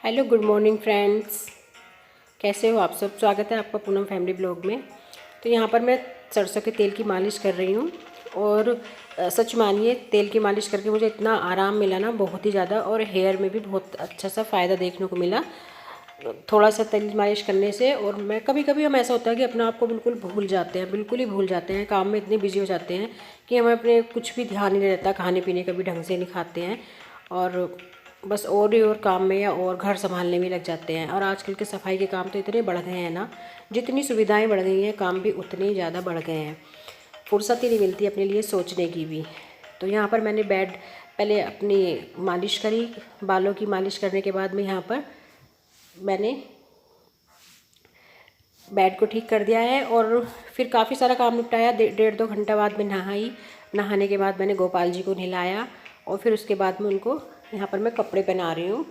Hello good morning friends, कैसे हो आप सब। स्वागत है आपका पूनम फैमिली ब्लॉग में। तो यहाँ पर मैं सरसों के तेल की मालिश कर रही हूँ और सच मानिए तेल की मालिश करके मुझे इतना आराम मिला ना, बहुत ही ज़्यादा। और हेयर में भी बहुत अच्छा सा फ़ायदा देखने को मिला थोड़ा सा तेल मालिश करने से। और मैं कभी कभी हम ऐसा होता है कि अपने आप को बिल्कुल भूल जाते हैं, बिल्कुल ही भूल जाते हैं, काम में इतने बिजी हो जाते हैं कि हमें अपने कुछ भी ध्यान ही नहीं रहता, खाने पीने का भी ढंग से नहीं खाते हैं और बस और ही और काम में या और घर संभालने में लग जाते हैं। और आजकल के सफाई के काम तो इतने बढ़ गए हैं ना, जितनी सुविधाएं बढ़ गई हैं काम भी उतने ही ज़्यादा बढ़ गए हैं। फुर्सत ही नहीं मिलती अपने लिए सोचने की भी। तो यहाँ पर मैंने पहले अपनी मालिश करी, बालों की मालिश करने के बाद में यहाँ पर मैंने बेड को ठीक कर दिया है और फिर काफ़ी सारा काम निपटाया। 1.5-2 घंटा बाद में नहाई। नहाने के बाद मैंने गोपाल जी को नहलाया और फिर उसके बाद में उनको यहाँ पर मैं कपड़े पहना रही हूँ।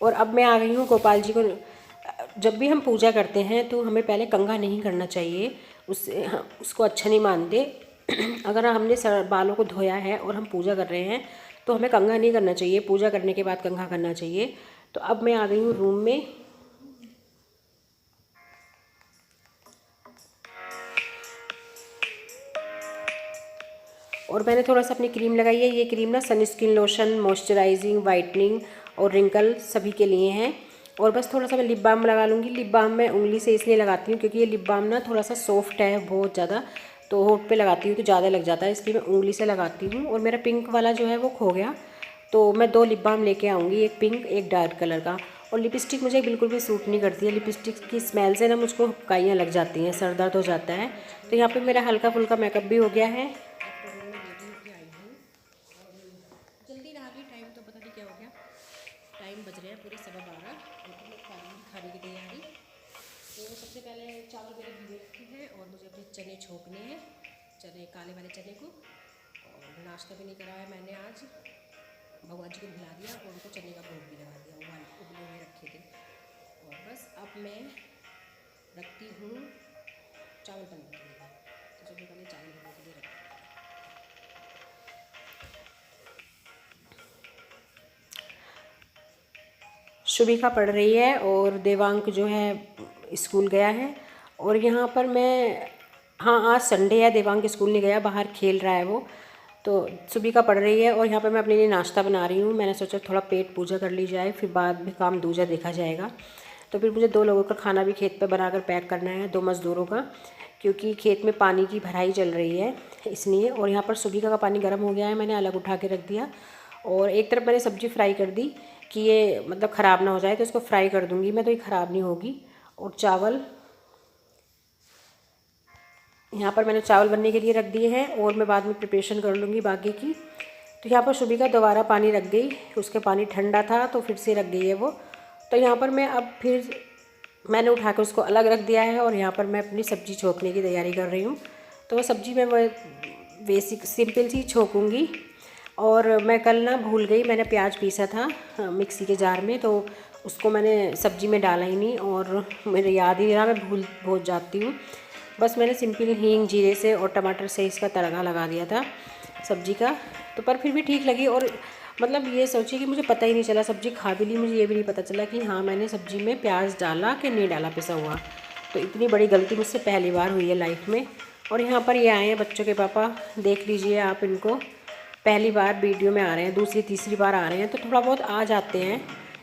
और अब मैं आ गई हूँ गोपाल जी को। जब भी हम पूजा करते हैं तो हमें पहले कंघा नहीं करना चाहिए, उससे उसको अच्छा नहीं मानते। अगर हमने सर बालों को धोया है और हम पूजा कर रहे हैं तो हमें कंघा नहीं करना चाहिए, पूजा करने के बाद कंघा करना चाहिए। तो अब मैं आ गई हूँ रूम में। और मैंने थोड़ा सा अपनी क्रीम लगाई है। ये क्रीम ना सन स्किन लोशन, मॉइस्चराइजिंग, वाइटनिंग और रिंकल सभी के लिए हैं। और बस थोड़ा सा मैं लिप बाम लगा लूँगी। लिप बाम मैं उंगली से इसलिए लगाती हूँ क्योंकि ये लिप बाम ना थोड़ा सा सॉफ्ट है बहुत ज़्यादा, तो होठ पे लगाती हूँ तो ज़्यादा लग जाता है, इसलिए मैं उंगली से लगाती हूँ। और मेरा पिंक वाला जो है वो खो गया, तो मैं 2 लिप बाम लेके आऊँगी, एक पिंक एक डार्क कलर का। और लिपस्टिक मुझे बिल्कुल भी सूट नहीं करती है। लिपस्टिक की स्मेल से ना मुझको काइयाँ लग जाती हैं, सर दर्द हो जाता है। तो यहाँ पे मेरा हल्का फुल्का मेकअप भी हो गया है। जल्दी नहा ली, टाइम तो पता नहीं क्या हो गया। टाइम बज रहे हैं पूरे 12:15 और मैं खाने की तैयारी। तो सबसे पहले चावल मेरे भिगो रखे हैं और मुझे अपने चने छोंकने हैं, चने काले वाले चने को। और नाश्ता भी नहीं करा है मैंने आज, भगवान जी को भिला दिया और उनको चने का भोग भी लगा दिया, उबले हुए रखे थे। और बस अब मैं रखती हूँ चावल बनने के लिए। तो सबसे पहले चावल बनने के लिए रखती हूँ। शुभिका पढ़ रही है और देवांक जो है स्कूल गया है। और यहाँ पर मैं, हाँ आज संडे है, देवांक स्कूल नहीं गया, बाहर खेल रहा है वो। तो शुभिका पढ़ रही है और यहाँ पर मैं अपने लिए नाश्ता बना रही हूँ। मैंने सोचा थोड़ा पेट पूजा कर ली जाए, फिर बाद में काम दूजा देखा जाएगा। तो फिर मुझे 2 लोगों का खाना भी खेत पर बनाकर पैक करना है, 2 मज़दूरों का, क्योंकि खेत में पानी की भराई चल रही है इसलिए। और यहाँ पर शुभिका का पानी गर्म हो गया है, मैंने अलग उठा के रख दिया। और एक तरफ मैंने सब्ज़ी फ्राई कर दी कि ये मतलब ख़राब ना हो जाए, तो इसको फ्राई कर दूँगी मैं, तो ये ख़राब नहीं होगी। और चावल यहाँ पर मैंने चावल बनने के लिए रख दिए हैं और मैं बाद में प्रिपरेशन कर लूँगी बाकी की। तो यहाँ पर शुभिका दोबारा पानी रख गई, उसके पानी ठंडा था तो फिर से रख गई है वो। तो यहाँ पर मैं अब फिर मैंने उठा कर उसको अलग रख दिया है और यहाँ पर मैं अपनी सब्ज़ी छोंकने की तैयारी कर रही हूँ। तो वह सब्ज़ी मैं बेसिक सिंपल सी छोंकूँगी। और मैं कल ना भूल गई, मैंने प्याज पीसा था मिक्सी के जार में, तो उसको मैंने सब्ज़ी में डाला ही नहीं और मेरे याद ही नहीं रहा, मैं भूल जाती हूँ। बस मैंने सिंपल हींग जीरे से और टमाटर से इसका तड़का लगा दिया था सब्ज़ी का। तो पर फिर भी ठीक लगी। और मतलब ये सोचिए कि मुझे पता ही नहीं चला, सब्ज़ी खा भी ली, मुझे ये भी नहीं पता चला कि हाँ मैंने सब्ज़ी में प्याज डाला कि नहीं डाला पिसा हुआ। तो इतनी बड़ी गलती मुझसे पहली बार हुई है लाइफ में। और यहाँ पर ये आए हैं बच्चों के पापा, देख लीजिए आप इनको, पहली बार वीडियो में आ रहे हैं, दूसरी तीसरी बार आ रहे हैं। तो थोड़ा बहुत आ जाते हैं,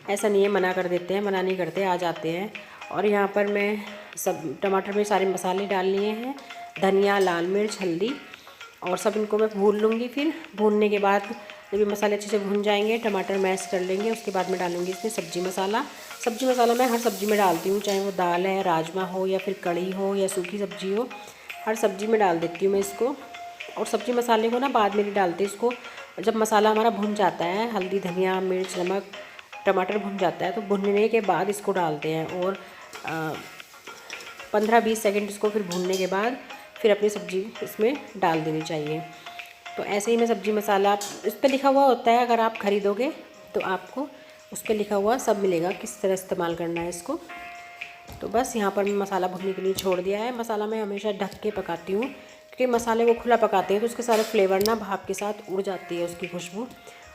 ऐसा नहीं है मना कर देते हैं, मना नहीं करते, आ जाते हैं। और यहाँ पर मैं सब टमाटर में सारे मसाले डाल लिए हैं, धनिया, लाल मिर्च, हल्दी, और सब इनको मैं भून लूँगी। फिर भूनने के बाद जब ये मसाले अच्छे से भून जाएंगे, टमाटर मैश कर लेंगे, उसके बाद मैं डालूँगी इसमें सब्ज़ी मसाला। सब्ज़ी मसाला मैं हर सब्ज़ी में डालती हूँ, चाहे वो दाल है, राजमा हो या फिर कढ़ी हो या सूखी सब्ज़ी हो, हर सब्ज़ी में डाल देती हूँ मैं इसको। और सब्ज़ी मसाले को ना बाद में नहीं डालते इसको, जब मसाला हमारा भुन जाता है, हल्दी धनिया मिर्च नमक टमाटर भुन जाता है तो भुनने के बाद इसको डालते हैं। और 15-20 सेकंड इसको फिर भूनने के बाद फिर अपनी सब्ज़ी इसमें डाल देनी चाहिए। तो ऐसे ही मैं सब्ज़ी मसाला, इस पर लिखा हुआ होता है, अगर आप ख़रीदोगे तो आपको उस पर लिखा हुआ सब मिलेगा किस तरह इस्तेमाल करना है इसको। तो बस यहाँ पर मैं मसाला भुनने के लिए छोड़ दिया है। मसाला मैं हमेशा ढक के पकाती हूँ, क्योंकि मसाले को खुला पकाते हैं तो उसके सारे फ्लेवर ना भाप के साथ उड़ जाती है, उसकी खुशबू।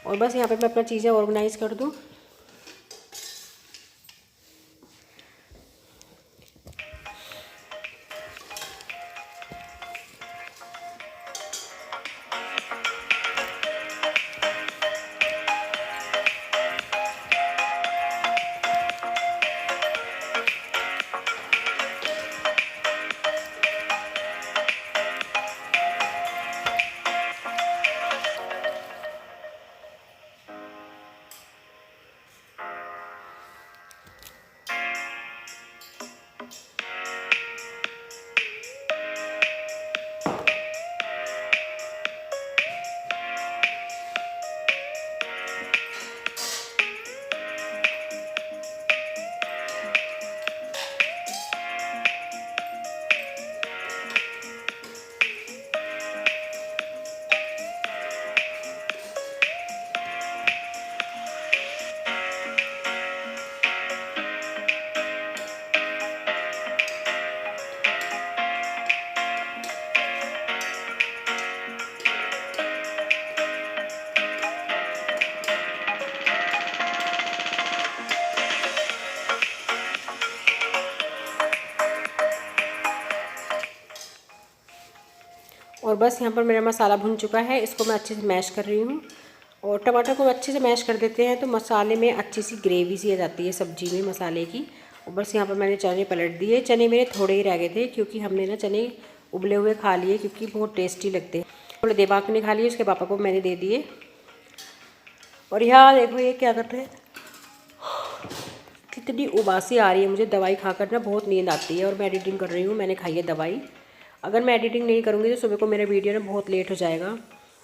और बस यहाँ पर मैं अपना चीज़ें ऑर्गेनाइज़ कर दूँ। और बस यहाँ पर मेरा मसाला भुन चुका है, इसको मैं अच्छे से मैश कर रही हूँ। और टमाटर को अच्छे से मैश कर देते हैं तो मसाले में अच्छी सी ग्रेवी सी आ जाती है सब्ज़ी में मसाले की। और बस यहाँ पर मैंने चने पलट दिए। चने मेरे थोड़े ही रह गए थे, क्योंकि हमने ना चने उबले हुए खा लिए, क्योंकि बहुत टेस्टी लगते हैं। थोड़े देवाक ने खा लिए, उसके पापा को मैंने दे दिए। और यहाँ देखो ये क्या करते हैं, कितनी उबासी आ रही है मुझे। दवाई खाकर ना बहुत नींद आती है और मैं एडिटिंग कर रही हूँ, मैंने खाई है दवाई। अगर मैं एडिटिंग नहीं करूँगी तो सुबह को मेरा वीडियो ना बहुत लेट हो जाएगा,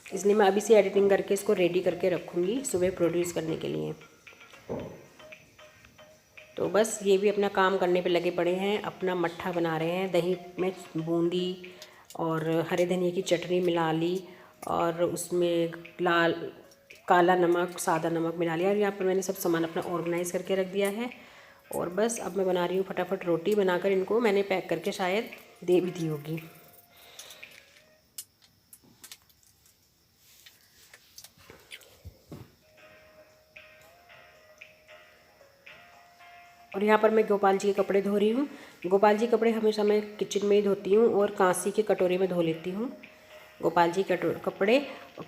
इसलिए मैं अभी से एडिटिंग करके इसको रेडी करके रखूँगी सुबह प्रोड्यूस करने के लिए। तो बस ये भी अपना काम करने पे लगे पड़े हैं, अपना मट्ठा बना रहे हैं। दही में बूंदी और हरे धनिया की चटनी मिला ली, और उसमें लाल काला नमक सादा नमक मिला लिया। और यहाँ पर मैंने सब सामान अपना ऑर्गेनाइज़ करके रख दिया है। और बस अब मैं बना रही हूँ फटाफट रोटी। बनाकर इनको मैंने पैक करके शायद दे भी दी होगी। और यहाँ पर मैं गोपाल जी के कपड़े धो रही हूँ। गोपाल जी कपड़े हमेशा मैं किचन में ही धोती हूँ और कांसी के कटोरे में धो लेती हूँ गोपाल जी कपड़े,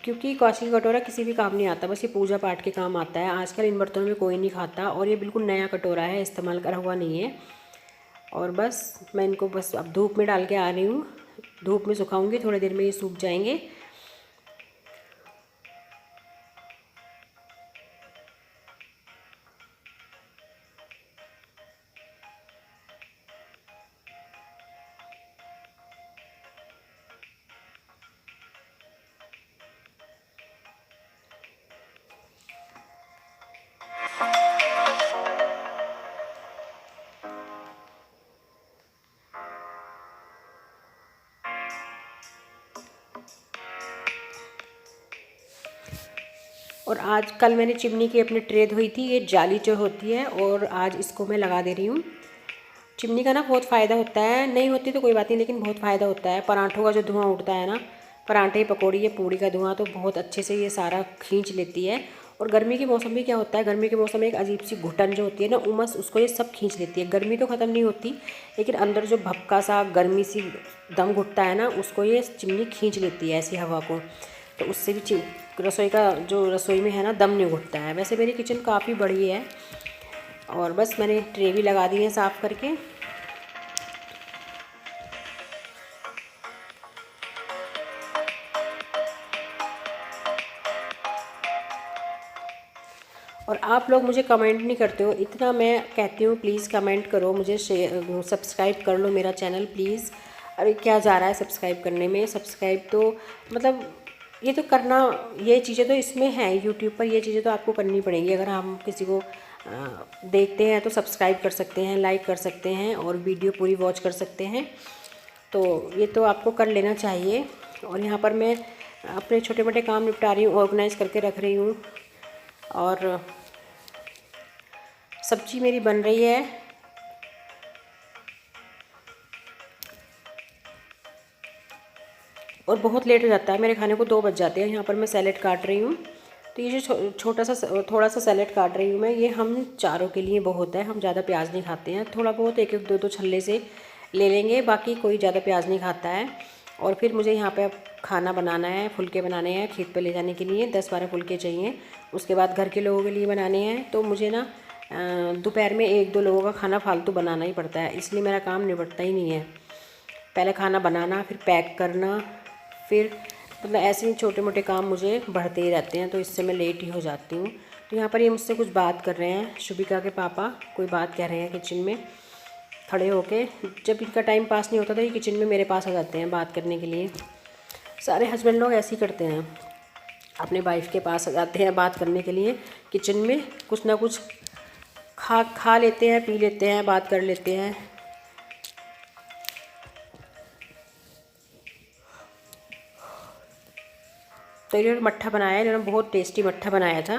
क्योंकि कांसी का कटोरा किसी भी काम नहीं आता, बस ये पूजा पाठ के काम आता है। आजकल इन बर्तनों में कोई नहीं खाता, और ये बिल्कुल नया कटोरा है, इस्तेमाल करा हुआ नहीं है। और बस मैं इनको बस अब धूप में डाल के आ रही हूँ, धूप में सुखाऊंगी, थोड़ी देर में ये सूख जाएंगे। और आज कल मैंने चिमनी की अपनी ट्रे धोई थी, ये जाली जो होती है, और आज इसको मैं लगा दे रही हूँ। चिमनी का ना बहुत फ़ायदा होता है, नहीं होती तो कोई बात नहीं, लेकिन बहुत फ़ायदा होता है। पराठों का जो धुआं उठता है ना, पराठे पकौड़ी या पूड़ी का धुआं, तो बहुत अच्छे से ये सारा खींच लेती है। और गर्मी के मौसम में क्या होता है, गर्मी के मौसम में एक अजीब सी घुटन जो होती है ना, उमस, उसको ये सब खींच लेती है। गर्मी तो ख़त्म नहीं होती, लेकिन अंदर जो भपका सा गर्मी सी दम घुटता है ना, उसको ये चिमनी खींच लेती है ऐसी हवा को। तो उससे भी रसोई का जो रसोई में है ना, दम नहीं घुटता है। वैसे मेरी किचन काफ़ी बड़ी है। और बस मैंने ट्रे भी लगा दी है साफ़ करके। और आप लोग मुझे कमेंट नहीं करते हो, इतना मैं कहती हूँ प्लीज़ कमेंट करो, मुझे सब्सक्राइब कर लो मेरा चैनल प्लीज़। अरे क्या जा रहा है सब्सक्राइब करने में, सब्सक्राइब तो मतलब ये तो करना, ये चीज़ें तो इसमें हैं यूट्यूब पर, ये चीज़ें तो आपको करनी पड़ेंगी। अगर हम किसी को देखते हैं तो सब्सक्राइब कर सकते हैं, लाइक कर सकते हैं और वीडियो पूरी वॉच कर सकते हैं, तो ये तो आपको कर लेना चाहिए। और यहाँ पर मैं अपने छोटे मोटे काम निपटा रही हूँ, ऑर्गेनाइज़ करके रख रही हूँ। और सब्जी मेरी बन रही है, और बहुत लेट हो जाता है मेरे खाने को, 2 बज जाते हैं। यहाँ पर मैं सैलेड काट रही हूँ, तो ये जो छोटा सा थोड़ा सा सैलेड काट रही हूँ मैं, ये हम चारों के लिए बहुत है। हम ज़्यादा प्याज नहीं खाते हैं, थोड़ा बहुत एक एक दो दो छल्ले से ले लेंगे, बाकी कोई ज़्यादा प्याज नहीं खाता है। और फिर मुझे यहाँ पे अब खाना बनाना है, फुलके बनाने हैं खेत पे ले जाने के लिए, 10-12 फुलके चाहिए। उसके बाद घर के लोगों के लिए बनाने हैं, तो मुझे ना दोपहर में 1-2 लोगों का खाना फालतू बनाना ही पड़ता है, इसलिए मेरा काम निपटता ही नहीं है। पहले खाना बनाना, फिर पैक करना, फिर मतलब ऐसे ही छोटे मोटे काम मुझे बढ़ते ही रहते हैं, तो इससे मैं लेट ही हो जाती हूँ। तो यहाँ पर ये मुझसे कुछ बात कर रहे हैं, शुभिका के पापा कोई बात कह रहे हैं किचन में खड़े होके। जब इनका टाइम पास नहीं होता तो ये किचन में मेरे पास आ जाते हैं बात करने के लिए। सारे हस्बैंड लोग ऐसे ही करते हैं, अपने वाइफ के पास आ जाते हैं बात करने के लिए, किचन में कुछ ना कुछ खा लेते हैं, पी लेते हैं, बात कर लेते हैं। तो इन्होंने मट्ठा बनाया, इन्होंने बहुत टेस्टी मट्ठा बनाया था।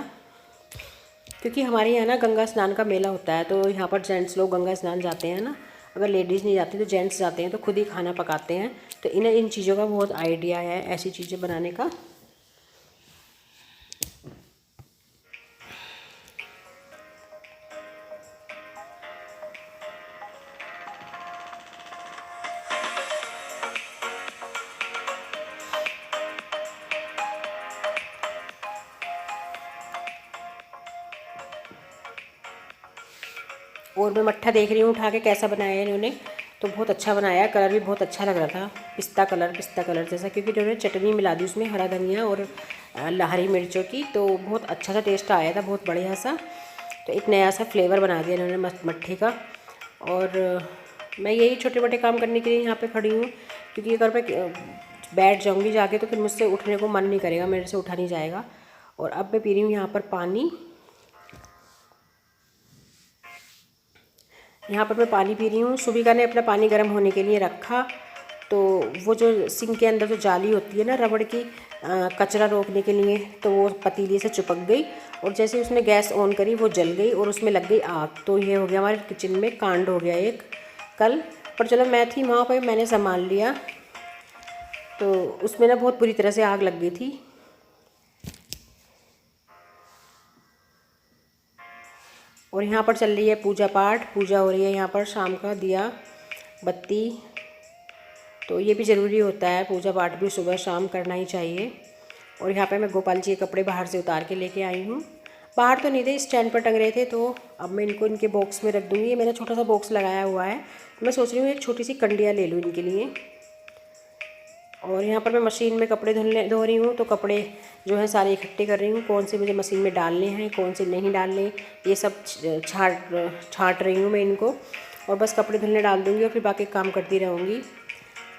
क्योंकि हमारे यहाँ ना गंगा स्नान का मेला होता है, तो यहाँ पर जेंट्स लोग गंगा स्नान जाते हैं ना, अगर लेडीज़ नहीं जाती तो जेंट्स जाते हैं, तो खुद ही खाना पकाते हैं। तो इन्हें इन चीज़ों का बहुत आइडिया है, ऐसी चीज़ें बनाने का। और मैं मट्ठा देख रही हूँ उठा के कैसा बनाया है इन्होंने, तो बहुत अच्छा बनाया, कलर भी बहुत अच्छा लग रहा था, पिस्ता कलर जैसा, क्योंकि इन्होंने चटनी मिला दी उसमें, हरा धनिया और हरी मिर्चों की, तो बहुत अच्छा सा टेस्ट आया था, बहुत बढ़िया सा। तो एक नया सा फ्लेवर बना दिया इन्होंने मट्ठे का। और मैं यही छोटे मोटे काम करने के लिए यहाँ पे खड़ी हूँ, क्योंकि अगर मैं बैठ जाऊँगी जाके तो फिर मुझसे उठने को मन नहीं करेगा, मेरे से उठा नहीं जाएगा। और अब मैं पी रही हूँ यहाँ पर पानी, यहाँ पर मैं पानी पी रही हूँ। शुभिका ने अपना पानी गर्म होने के लिए रखा, तो वो जो सिंक के अंदर जो जाली होती है ना रबड़ की, कचरा रोकने के लिए, तो वो पतीली से चिपक गई, और जैसे उसने गैस ऑन करी वो जल गई और उसमें लग गई आग। तो ये हो गया हमारे किचन में कांड हो गया एक कल, पर चलो मैं थी वहाँ पर, मैंने संभाल लिया। तो उसमें ना बहुत बुरी तरह से आग लग गई थी। और यहाँ पर चल रही है पूजा पाठ, पूजा हो रही है यहाँ पर, शाम का दिया बत्ती, तो ये भी ज़रूरी होता है, पूजा पाठ भी सुबह शाम करना ही चाहिए। और यहाँ पे मैं गोपाल जी के कपड़े बाहर से उतार के लेके आई हूँ, बाहर तो नहीं थे, स्टैंड पर टंग रहे थे, तो अब मैं इनको इनके बॉक्स में रख दूँगी। ये मैंने छोटा सा बॉक्स लगाया हुआ है, तो मैं सोच रही हूँ एक छोटी सी कंडियाँ ले लूँ इनके लिए। और यहाँ पर मैं मशीन में कपड़े धो रही हूँ, तो कपड़े जो है सारे इकट्ठे कर रही हूँ, कौन से मुझे मशीन में डालने हैं, कौन से नहीं डालने, ये सब छाट रही हूँ मैं इनको। और बस कपड़े धुलने डाल दूँगी और फिर बाकी काम करती रहूँगी,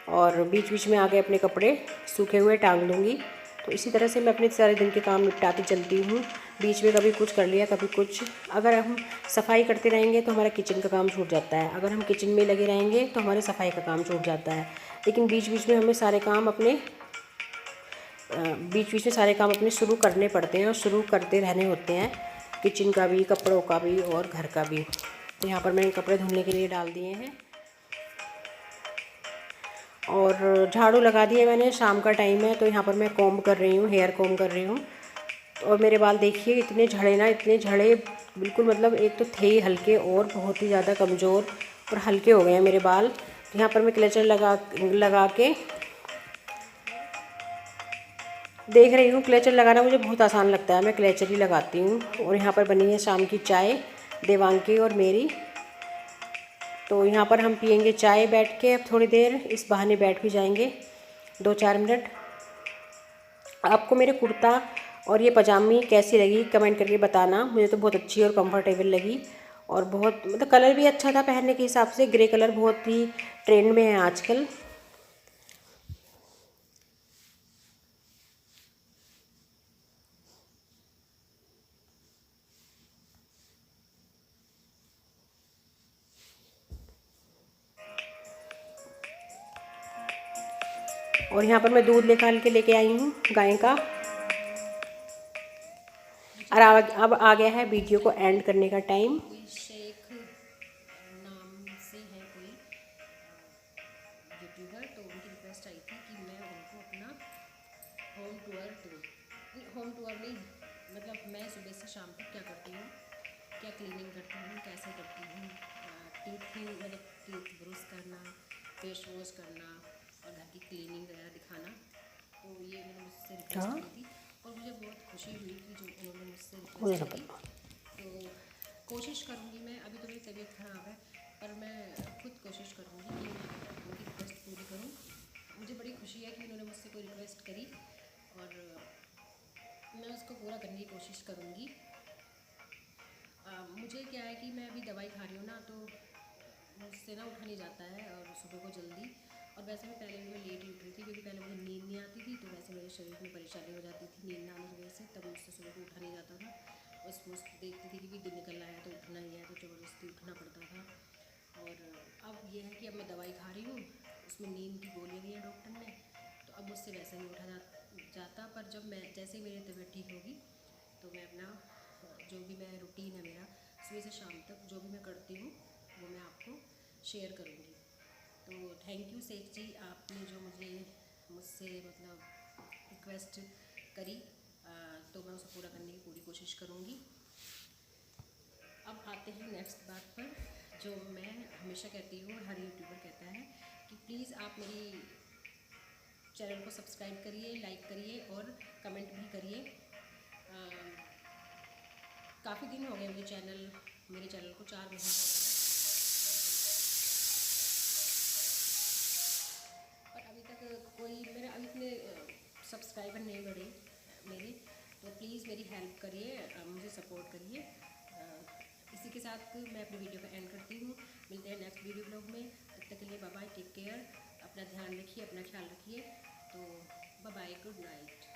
और बीच बीच में आके अपने कपड़े सूखे हुए टांग दूँगी। तो इसी तरह से मैं अपने सारे दिन के काम निपटाती चलती हूँ, बीच में कभी कुछ कर लिया कभी कुछ। अगर हम सफाई करते रहेंगे तो हमारा किचन का काम छूट जाता है, अगर हम किचन में लगे रहेंगे तो हमारे सफाई का काम छूट जाता है। लेकिन बीच बीच में हमें सारे काम अपने शुरू करने पड़ते हैं, और शुरू करते रहने होते हैं, किचन का भी, कपड़ों का भी और घर का भी। तो यहाँ पर मैंने कपड़े धुलने के लिए डाल दिए हैं, और झाड़ू लगा दिए मैंने, शाम का टाइम है, तो यहाँ पर मैं कॉम्ब कर रही हूँ, हेयर कॉम्ब कर रही हूँ। और मेरे बाल देखिए इतने झड़े, बिल्कुल मतलब एक तो थे ही हल्के और बहुत ही ज़्यादा कमज़ोर और हल्के हो गए हैं मेरे बाल। तो यहाँ पर मैं क्लेचर लगा के देख रही हूँ। क्लेचर लगाना मुझे बहुत आसान लगता है, मैं क्लेचर ही लगाती हूँ। और यहाँ पर बनी है शाम की चाय, देवांगी और मेरी। तो यहाँ पर हम पियेंगे चाय बैठ के, अब थोड़ी देर इस बहाने बैठ भी जाएंगे 2-4 मिनट। आपको मेरे कुर्ता और ये पजामी कैसी लगी कमेंट करके बताना, मुझे तो बहुत अच्छी और कंफर्टेबल लगी, और बहुत मतलब कलर भी अच्छा था पहनने के हिसाब से, ग्रे कलर बहुत ही ट्रेंड में है आजकल। और यहाँ पर मैं दूध निकाल के लेके आई हूँ गाय का। और अब आ गया है वीडियो को एंड करने का टाइम। शेख नाम से है कोई यूट्यूबर, तो उनकी रिक्वेस्ट आई थी कि मैं उनको अपना होम टूर दूँ। होम टूर नहीं, मतलब मैं सुबह से शाम तक क्या करती हूँ, क्या क्लीनिंग करती हूँ, कैसे करती हूँ, मतलब टीथ ब्रश करना, फेस वॉश करना और घर की क्लीनिंग वगैरह दिखाना। तो ये मैंने मुझसे रिक्वेस्ट की थी और मुझे बहुत खुशी हुई कि जो उन्होंने मुझसे रिक्वेस्ट की। तो कोशिश करूँगी मैं, अभी तो मेरी तबीयत ख़राब है, पर मैं खुद कोशिश करूँगी कि मैं उनकी रिक्वेस्ट पूरी करूँ। मुझे बड़ी खुशी है कि उन्होंने मुझसे कोई रिक्वेस्ट करी और मैं उसको पूरा करने की कोशिश करूँगी। मुझे क्या है कि मैं अभी दवाई खा रही हूँ ना, तो मुझसे ना उठा नहीं जाता है और सुबह को जल्दी। और वैसे भी पहले भी मैं लेट ही उठ रही थी, क्योंकि पहले मुझे नींद नहीं आती थी, तो वैसे मेरे शरीर में परेशानी हो जाती थी नींद ना आने की वजह से, तब मुझसे सुबह को उठा नहीं जाता था। बस देखती थी कि दिन निकल रहा है तो उठना ही है, तो ज़बरदस्ती उठना पड़ता था। और अब ये है कि अब मैं दवाई खा रही हूँ, उसमें नींद की गोलियाँ दी हैं डॉक्टर ने, तो अब मुझसे वैसे नहीं उठा जाता। पर जब मैं जैसे ही मेरी तबीयत ठीक होगी तो मैं अपना जो भी मैं रूटीन है मेरा सुबह से शाम तक जो भी मैं करती हूँ वो मैं आपको शेयर करूँगी। तो थैंक यू शेख जी, आपने जो मुझसे मतलब रिक्वेस्ट करी, तो मैं उसे पूरा करने की पूरी कोशिश करूँगी। अब आते हैं नेक्स्ट बात पर, जो मैं हमेशा कहती हूँ, हर यूट्यूबर कहता है कि प्लीज़ आप मेरी चैनल को सब्सक्राइब करिए, लाइक करिए और कमेंट भी करिए। काफ़ी दिन हो गए मेरे चैनल को 4 महीने हो गए, पर अभी तक कोई मेरे अभी इतने सब्सक्राइबर नहीं बढ़े मेरे। तो प्लीज़ मेरी हेल्प करिए, मुझे सपोर्ट करिए। इसी के साथ मैं अपनी वीडियो का एंड करती हूँ। मिलते हैं नेक्स्ट वीडियो ब्लॉग में, तब तक के लिए बाय बाय, टेक केयर, अपना ध्यान रखिए, अपना ख्याल रखिए। तो बाय बाय, गुड नाइट।